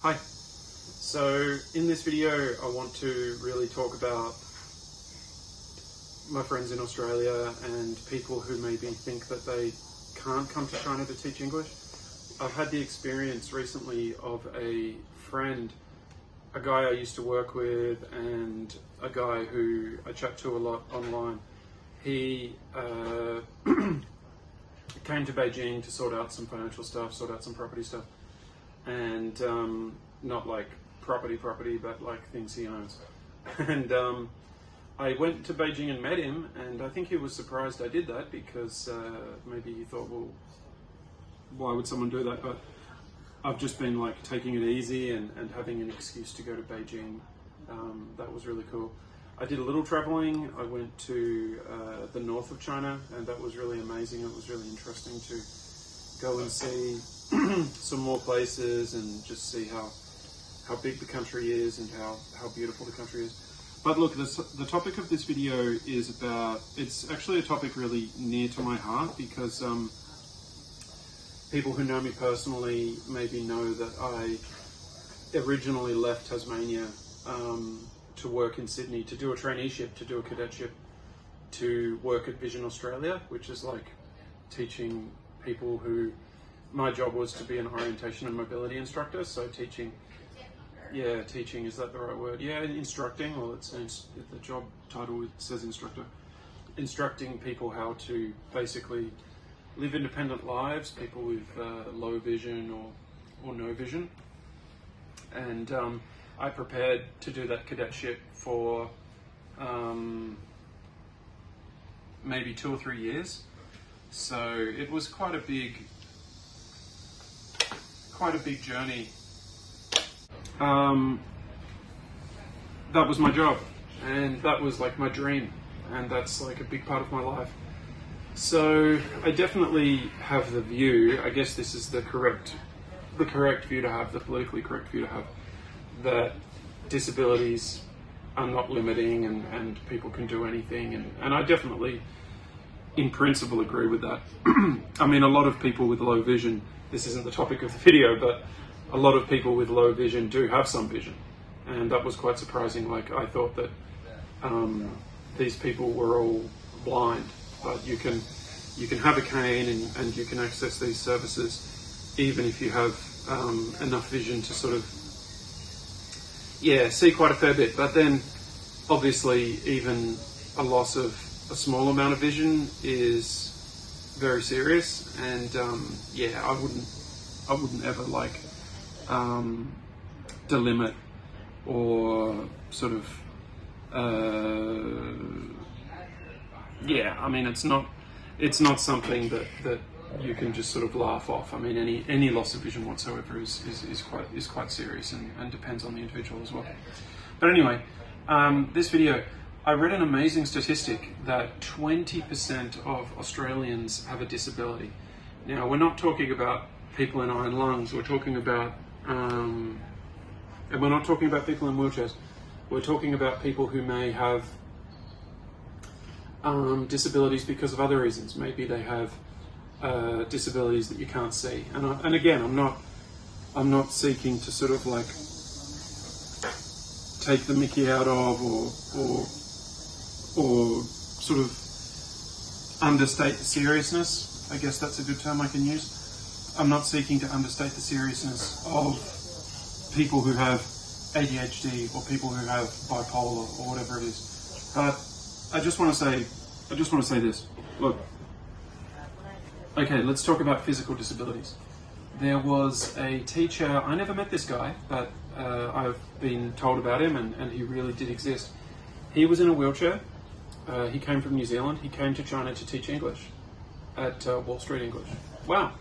Hi. So in this video I want to really talk about my friends in Australia and people who maybe think that they can't come to China to teach English. I've had the experience recently of a friend, a guy I used to work with and a guy who I chat to a lot online. He came to Beijing to sort out some financial stuff, sort out some property stuff. And not like property, but like things he owns. And I went to Beijing and met him, and I think he was surprised I did that because maybe he thought, well, why would someone do that? But I've just been like taking it easy and having an excuse to go to Beijing. That was really cool. I did a little traveling. I went to the north of China, and that was really amazing. It was really interesting to go and see some more places and just see how big the country is and how beautiful the country is. But look, the topic of this video is about, it's actually a topic really near to my heart because people who know me personally maybe know that I originally left Tasmania to work in Sydney, to do a traineeship, to do a cadetship, to work at Vision Australia, which is like teaching people who, my job was to be an orientation and mobility instructor, so teaching, is that the right word? Yeah, instructing, well, the job title says instructor. Instructing people how to basically live independent lives, people with low vision or no vision. And I prepared to do that cadetship for maybe 2 or 3 years. So it was quite a big journey. That was my job, and that was like my dream, and that's like a big part of my life. So I definitely have the view, I guess this is the correct view to have, the politically correct view to have, that disabilities are not limiting and people can do anything, and I definitely in principle agree with that. I mean, a lot of people with low vision, this isn't the topic of the video, but a lot of people with low vision do have some vision, and that was quite surprising. Like, I thought that these people were all blind, but you can have a cane and you can access these services even if you have enough vision to sort of see quite a fair bit. But then obviously even a loss of a small amount of vision is very serious, and I wouldn't ever like delimit or sort of I mean, it's not something that you can just sort of laugh off. I mean, any loss of vision whatsoever is quite serious and depends on the individual as well. But anyway, this video, I read an amazing statistic that 20% of Australians have a disability. Now, we're not talking about people in iron lungs. We're talking about, and we're not talking about people in wheelchairs. We're talking about people who may have disabilities because of other reasons. Maybe they have disabilities that you can't see. And again, I'm not seeking to sort of like take the mickey out of or sort of understate the seriousness. I guess that's a good term I can use. I'm not seeking to understate the seriousness of people who have ADHD or people who have bipolar or whatever it is. But I just want to say this. Look, okay, let's talk about physical disabilities. There was a teacher, I never met this guy, but I've been told about him, and he really did exist. He was in a wheelchair. He came from New Zealand. He came to China to teach English at Wall Street English. Wow.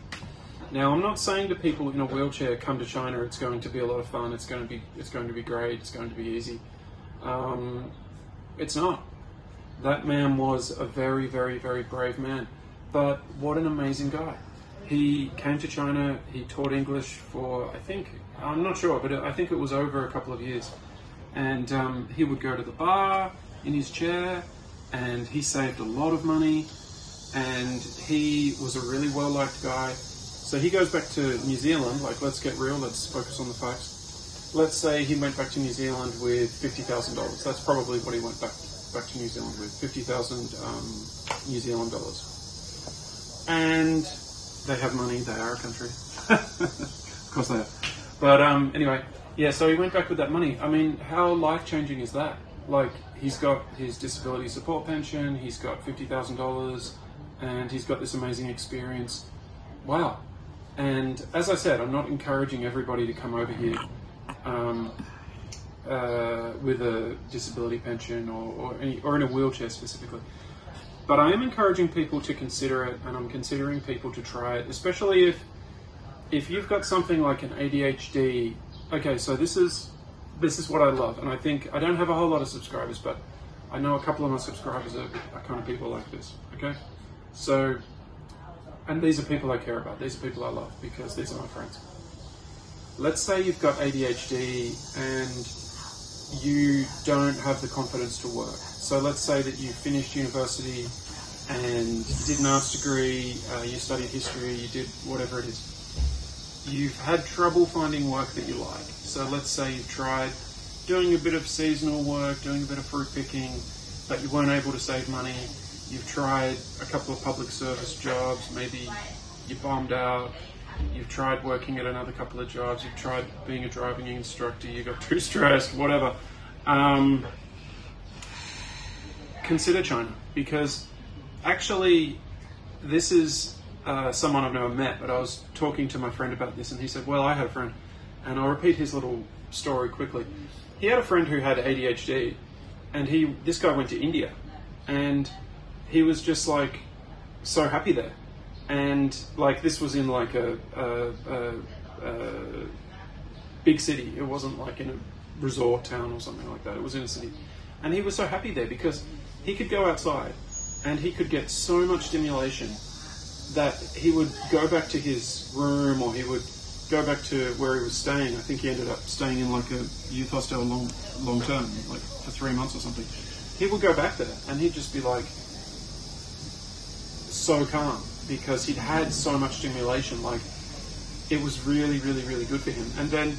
Now, I'm not saying to people in a wheelchair, come to China, it's going to be a lot of fun, it's going to be great, it's going to be easy. It's not. That man was a very, very, very brave man. But what an amazing guy. He came to China, he taught English for, I'm not sure, but I think it was over a couple of years. And he would go to the bar in his chair, and he saved a lot of money, and he was a really well-liked guy. So he goes back to New Zealand, like, let's get real, let's focus on the facts. let's say he went back to New Zealand with $50,000. That's probably what he went back to New Zealand with, 50,000 New Zealand dollars. And they have money, they are a country. Of course they are. But anyway, yeah, so he went back with that money. I mean, how life-changing is that? Like, he's got his disability support pension, he's got $50,000, and he's got this amazing experience. Wow. And as I said, I'm not encouraging everybody to come over here with a disability pension or in a wheelchair specifically. But I am encouraging people to consider it, and I'm considering people to try it, especially if you've got something like an ADHD. Okay, so this is what I love, and I think I don't have a whole lot of subscribers, but I know a couple of my subscribers are kind of people like this. Okay, so, and these are people I care about. These are people I love because these are my friends. Let's say you've got ADHD and you don't have the confidence to work. So let's say that you finished university and did an arts degree, you studied history, you did whatever it is. You've had trouble finding work that you like. So let's say you've tried doing a bit of seasonal work, doing a bit of fruit picking, but you weren't able to save money. You've tried a couple of public service jobs, maybe you bombed out. You've tried working at another couple of jobs. You've tried being a driving instructor. You got too stressed, whatever. Consider China, because actually this is someone I've never met, but I was talking to my friend about this, and he said, well, I had a friend, and I'll repeat his little story quickly. He had a friend who had ADHD, and this guy went to India, and he was just like so happy there. And like, this was in like a big city. It wasn't like in a resort town or something like that. It was in a city. And he was so happy there because he could go outside and he could get so much stimulation that he would go back to his room, or he would go back to where he was staying. I think he ended up staying in like a youth hostel long term, like for 3 months or something. He would go back there and he'd just be like so calm, because he'd had so much stimulation. Like, it was really, really, really good for him. And then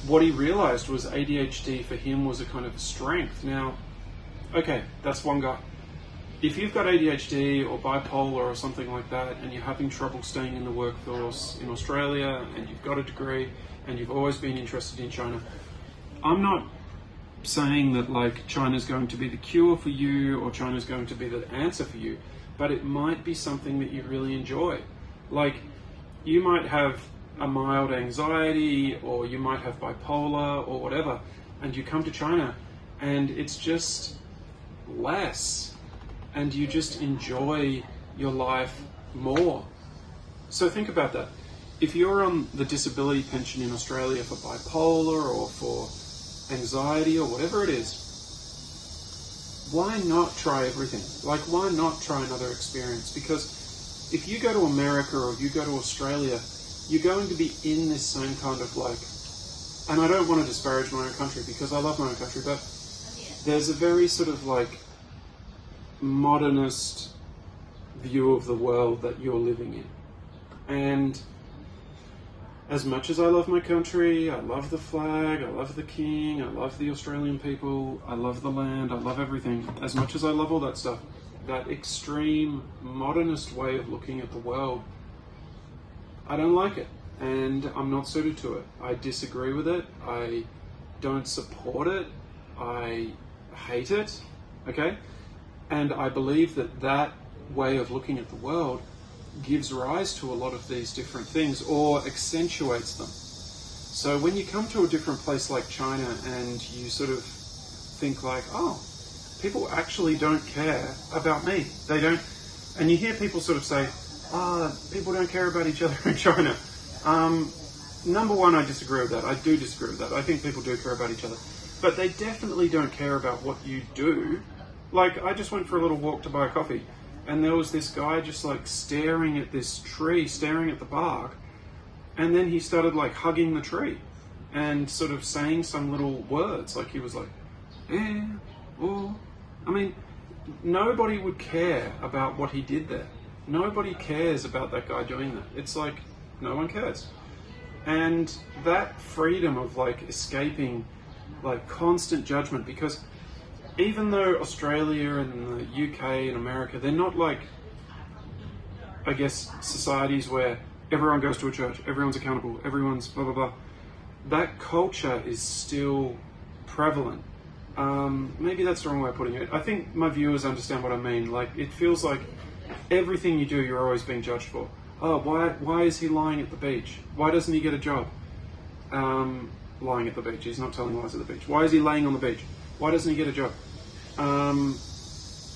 what he realized was ADHD for him was a kind of a strength. Now, okay, that's one guy. If you've got ADHD or bipolar or something like that, and you're having trouble staying in the workforce in Australia, and you've got a degree, and you've always been interested in China, I'm not saying that like China's going to be the cure for you, or China's going to be the answer for you, but it might be something that you really enjoy. Like, you might have a mild anxiety, or you might have bipolar or whatever, and you come to China and it's just less, and you just enjoy your life more. So think about that. If you're on the disability pension in Australia for bipolar or for anxiety or whatever it is, why not try everything? Like, why not try another experience? Because if you go to America or you go to Australia, you're going to be in this same kind of like, and I don't want to disparage my own country because I love my own country, but there's a very sort of like modernist view of the world that you're living in. And as much as I love my country, I love the flag, I love the king, I love the Australian people, I love the land, I love everything. As much as I love all that stuff, that extreme modernist way of looking at the world, I don't like it, and I'm not suited to it. I disagree with it, I don't support it, I hate it, okay? And I believe that that way of looking at the world gives rise to a lot of these different things, or accentuates them. So when you come to a different place like China and you sort of think like, oh, people actually don't care about me. They don't, and you hear people sort of say, people don't care about each other in China. Number one, I disagree with that. I do disagree with that. I think people do care about each other. But they definitely don't care about what you do. Like, I just went for a little walk to buy a coffee, and there was this guy just like staring at this tree, staring at the bark, and then he started like hugging the tree and sort of saying some little words, like he was like, oh. I mean, nobody would care about what he did there. Nobody cares about that guy doing that. It's like, no one cares. And that freedom of like escaping like constant judgment, because even though Australia and the UK and America, they're not like, I guess, societies where everyone goes to a church, everyone's accountable, everyone's blah, blah, blah. That culture is still prevalent. Maybe that's the wrong way of putting it. I think my viewers understand what I mean. Like, it feels like everything you do, you're always being judged for. Oh, why is he lying at the beach? Why doesn't he get a job? Lying at the beach. He's not telling lies at the beach. Why is he laying on the beach? Why doesn't he get a job?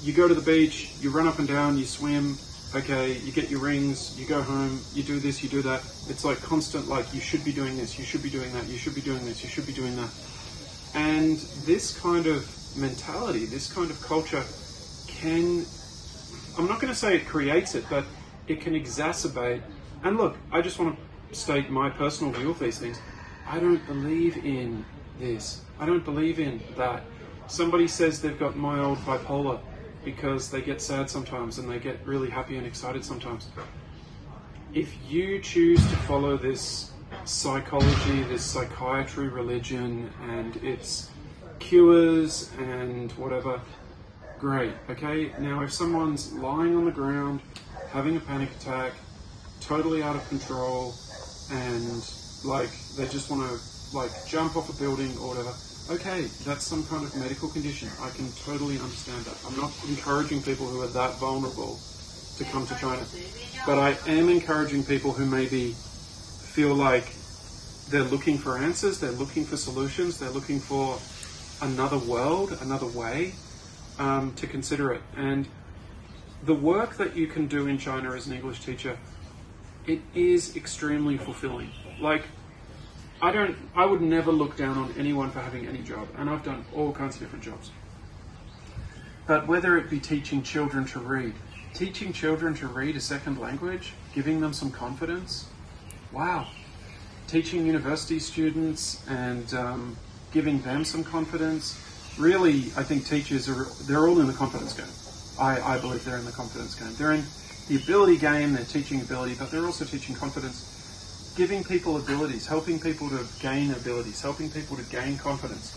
You go to the beach, you run up and down, you swim, okay, you get your rings, you go home, you do this, you do that. It's like constant, like, you should be doing this, you should be doing that, you should be doing this, you should be doing that. And this kind of mentality, this kind of culture can, I'm not going to say it creates it, but it can exacerbate. And look, I just want to state my personal view of these things. I don't believe in this. I don't believe in that. Somebody says they've got mild bipolar because they get sad sometimes and they get really happy and excited sometimes. If you choose to follow this psychology, this psychiatry religion, and its cures and whatever, great, okay? Now, if someone's lying on the ground, having a panic attack, totally out of control, and like they just want to like jump off a building or whatever, okay, that's some kind of medical condition. I can totally understand that. I'm not encouraging people who are that vulnerable to come to China, but I am encouraging people who maybe feel like they're looking for answers, they're looking for solutions, they're looking for another world, another way, to consider it. And the work that you can do in China as an English teacher, it is extremely fulfilling. Like, I would never look down on anyone for having any job, and I've done all kinds of different jobs. But whether it be teaching children to read a second language, giving them some confidence, wow. Teaching university students and giving them some confidence. Really, I think teachers they're all in the confidence game. I believe they're in the confidence game. They're in the ability game, they're teaching ability, but they're also teaching confidence. Giving people abilities, helping people to gain abilities, helping people to gain confidence.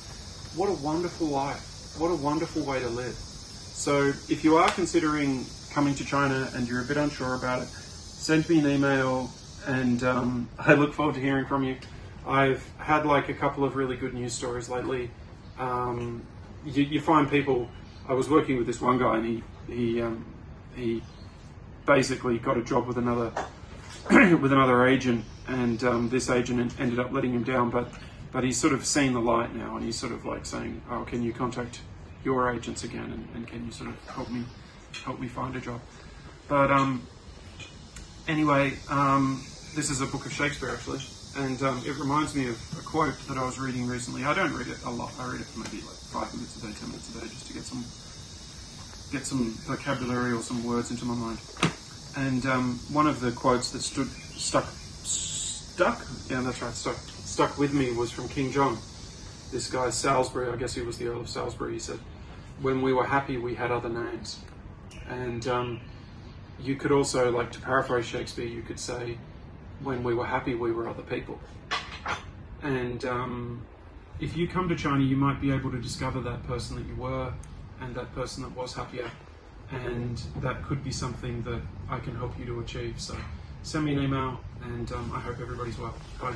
What a wonderful life. What a wonderful way to live. So if you are considering coming to China and you're a bit unsure about it, send me an email and I look forward to hearing from you. I've had like a couple of really good news stories lately. You find people, I was working with this one guy and he basically got a job with another with another agent, and this agent ended up letting him down, but he's sort of seen the light now, and he's sort of like saying, oh, can you contact your agents again, and can you sort of help me find a job? But anyway, this is a book of Shakespeare actually, and it reminds me of a quote that I was reading recently. I don't read it a lot. I read it for maybe like 5 minutes a day, 10 minutes a day, just to get some vocabulary or some words into my mind. And one of the quotes that stuck with me was from King John. This guy Salisbury, I guess he was the Earl of Salisbury. He said, "When we were happy, we had other names." And you could also, like, to paraphrase Shakespeare, you could say, "When we were happy, we were other people." And if you come to China, you might be able to discover that person that you were and that person that was happier. And that could be something that I can help you to achieve. So send me an email, and I hope everybody's well. Bye.